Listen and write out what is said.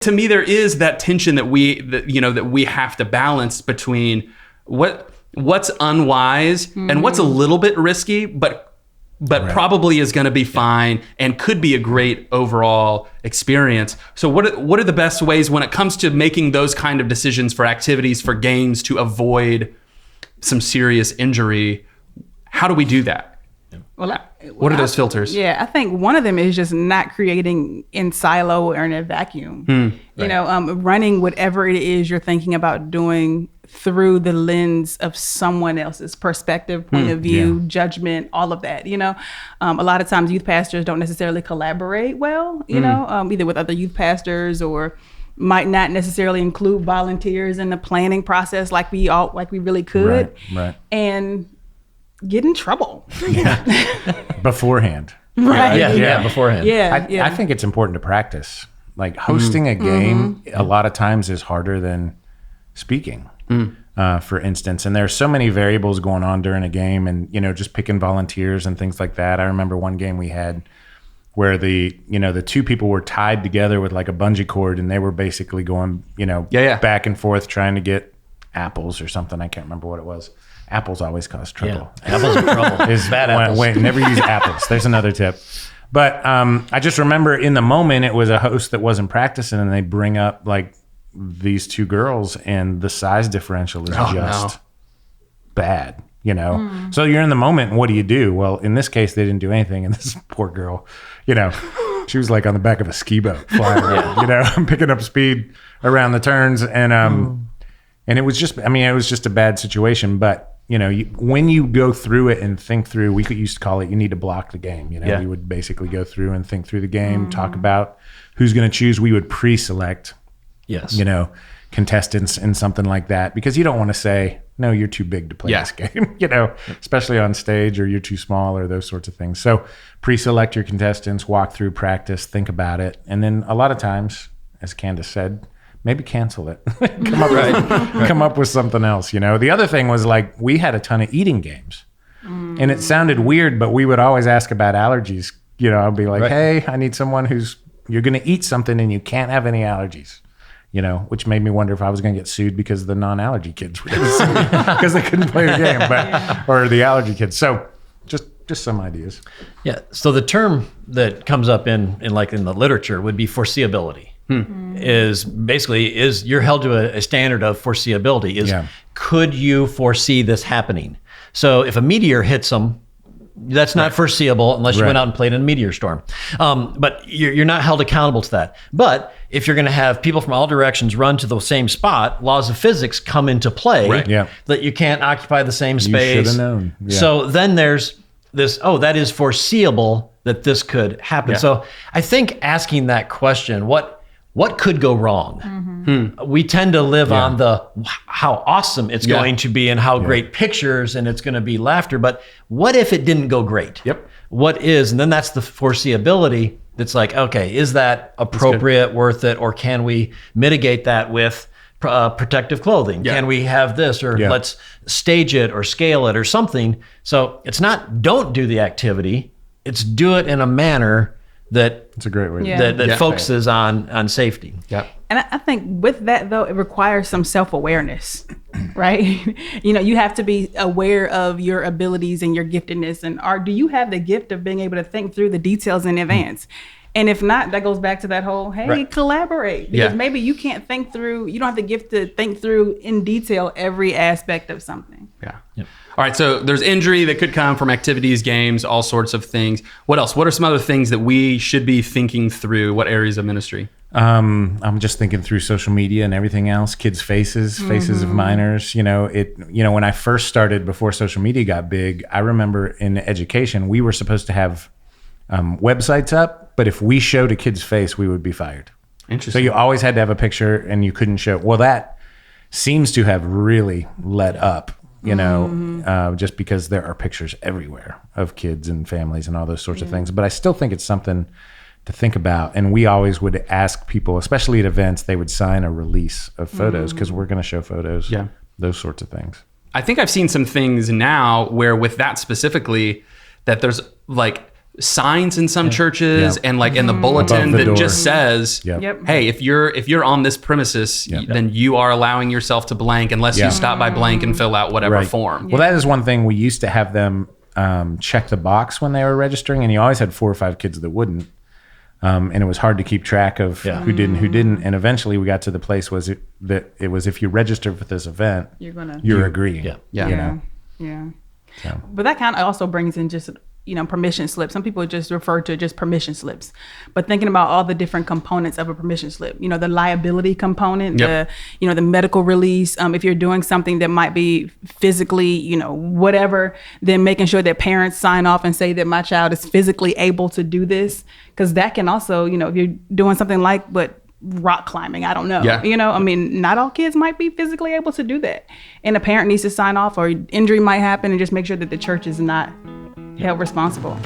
to me, there is that tension that we have to balance between what's unwise and what's a little bit risky, but probably is going to be fine and could be a great overall experience. So what are the best ways when it comes to making those kind of decisions for activities, for games, to avoid some serious injury? How do we do that? What are those filters? Yeah, I think one of them is just not creating in silo or in a vacuum. Running whatever it is you're thinking about doing through the lens of someone else's perspective, point of view, judgment, all of that. A lot of times youth pastors don't necessarily collaborate well, either with other youth pastors or might not necessarily include volunteers in the planning process like we really could. Right. And get in trouble. Beforehand. Right. Yeah, beforehand. I think it's important to practice. Like hosting a game a lot of times is harder than speaking, for instance. And there's so many variables going on during a game and, just picking volunteers and things like that. I remember one game we had where the two people were tied together with like a bungee cord and they were basically going, back and forth trying to get apples or something. I can't remember what it was. Apples always cause trouble. Yeah. Apples are trouble. Bad apples. Wait, never use apples. There's another tip. But I just remember in the moment, it was a host that wasn't practicing and they bring up like these two girls and the size differential is just bad, So you're in the moment and what do you do? Well, in this case, they didn't do anything. And this poor girl, she was like on the back of a ski boat flying around, picking up speed around the turns. And it was just a bad situation. But when you go through it and think through, we used to call it, you need to block the game. We would basically go through and think through the game, talk about who's going to choose. We would pre-select, contestants in something like that, because you don't want to say, no, you're too big to play this game, especially on stage, or you're too small, or those sorts of things. So pre-select your contestants, walk through, practice, think about it. And then a lot of times, as Candace said, maybe cancel it. Come up with something else, The other thing was like, we had a ton of eating games. And it sounded weird, but we would always ask about allergies. I'd be like, hey, I need someone you're going to eat something and you can't have any allergies. Which made me wonder if I was going to get sued because the non-allergy kids were going to sue me because they couldn't play the game, or the allergy kids. So just some ideas. Yeah. So the term that comes up in the literature would be foreseeability. Is you're held to a standard of foreseeability. Could you foresee this happening? So if a meteor hits them, that's not foreseeable unless you went out and played in a meteor storm. But you're not held accountable to that. But if you're going to have people from all directions run to the same spot, laws of physics come into play that you can't occupy the same space. You should have known. Yeah. So then there's this, that is foreseeable that this could happen. Yeah. So I think asking that question, what could go wrong? We tend to live on the how awesome it's going to be and how great pictures and it's going to be laughter. But what if it didn't go great? What is? And then that's the foreseeability that's like, okay, is that appropriate, worth it? Or can we mitigate that with protective clothing? Can we have this? Or let's stage it or scale it or something. So it's not don't do the activity. It's do it in a manner that it's a great way that focuses on safety. And I think with that, though, it requires some self-awareness, right? You have to be aware of your abilities and your giftedness. And do you have the gift of being able to think through the details in advance? And if not, that goes back to that whole, collaborate. Because maybe you can't think through, you don't have the gift to think through in detail every aspect of something. All right, so there's injury that could come from activities, games, all sorts of things. What else? What are some other things that we should be thinking through? What areas of ministry? I'm just thinking through social media and everything else, kids' faces of minors. When I first started, before social media got big, I remember in education, we were supposed to have websites up, but if we showed a kid's face, we would be fired. Interesting. So you always had to have a picture and you couldn't show. Well, that seems to have really let up. Just because there are pictures everywhere of kids and families and all those sorts of things. But I still think it's something to think about. And we always would ask people, especially at events, they would sign a release of photos because we're going to show photos, those sorts of things. I think I've seen some things now where with that specifically, that there's like signs in some churches Yeah. and like in the bulletin Above the that door. just says, Yep. Yep. hey, if you're on this premises, then you are allowing yourself to blank unless Yeah. you stop by blank and fill out whatever form. Well, that is one thing we used to have them check the box when they were registering, and you always had 4 or 5 kids that wouldn't. And it was hard to keep track of who did and who didn't. And eventually we got to the place that it was if you registered for this event, you're agreeing. Yeah. Yeah. You know? Yeah. So. But that kind of also brings in just, permission slips. Some people just refer to just permission slips. But thinking about all the different components of a permission slip, the liability component, the medical release, if you're doing something that might be physically, whatever, then making sure that parents sign off and say that my child is physically able to do this. Because that can also, if you're doing something like, rock climbing, I don't know. Yeah. Not all kids might be physically able to do that. And a parent needs to sign off, or injury might happen, and just make sure that the church is not held responsible.